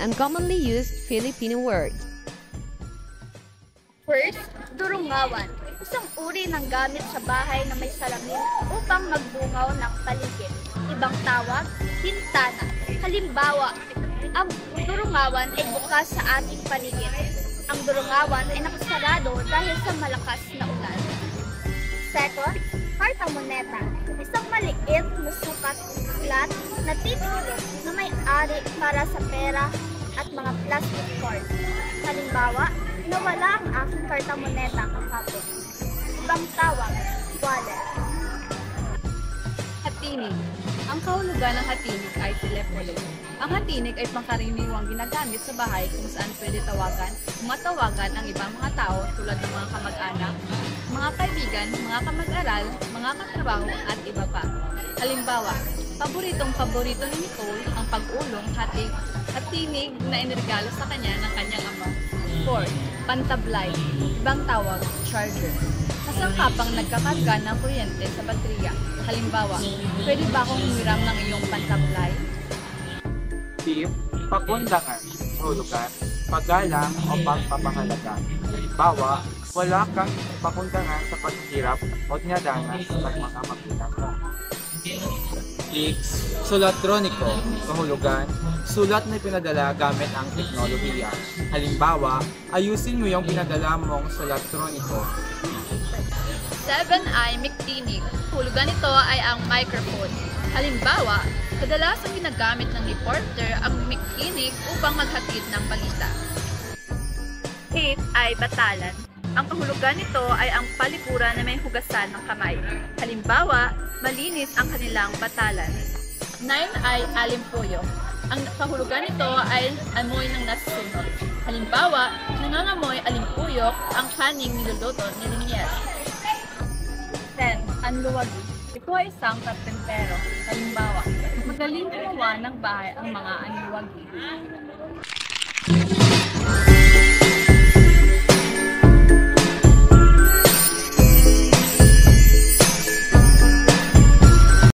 Uncommonly used Filipino word. First, durungawan. Isang uri ng gamit sa bahay na may salamin upang magdungaw ng paligid. Ibang tawag, bintana. Halimbawa, ang durungawan ay bukas sa ating paligid. Ang durungawan ay nakasarado dahil sa malakas na ulan. Second, karta moneta. Isang maliit na sukat flat na titulo na may ari para sa pera at mga plastic card. Halimbawa, nawala ang aking karta moneta kahapon. Ibang tawag, wallet. Hatinig. Ang kahulugan ng hatinig ay telepono. Ang hatinig ay pangkaraniwang ginagamit sa bahay kung saan pwede matawagan ang ibang mga tao tulad ng mga kamag-anak, mga kaibigan, mga kamag-aral, mga katrabaho at iba pa. Halimbawa, paborito ni Nicole ang pag-ulong hatinig na inirigalo sa kanya ng kanyang ama. 4. Pantablay. Ibang tawag, charger. Kasangkapang nagkakarga ng kuryente sa baterya. Halimbawa, pwede ba akong humiram ng iyong pantablay? Tip, pagundangan, hulugan, paggalang o pagpapahalaga. Halimbawa, wala kang pagundangan sa paghihirap o dinadanas sa mga magulang mo. X, sulatroniko, kahulugan, sulat na pinadala gamit ang teknolohiya. Halimbawa, ayusin mo yung pinadala mong sulatroniko. 7 ay miktinig. Hulugan nito ay ang microphone. Halimbawa, kadalasang ginagamit ng reporter ang miktinig upang maghatid ng balita. 8 ay batalan. Ang kahulugan nito ay ang palikuran na may hugasan ng kamay. Halimbawa, malinis ang kanilang batalan. 9 ay alimpuyo. Ang kahulugan nito ay amoy ng nasusunod. Halimbawa, nangangamoy alimpuyok ang kaning niluluto ni Linier. 10. Anluwagi. Ito ay isang karpentero. Halimbawa, magaling gumawa ng bahay ang mga anluwagi.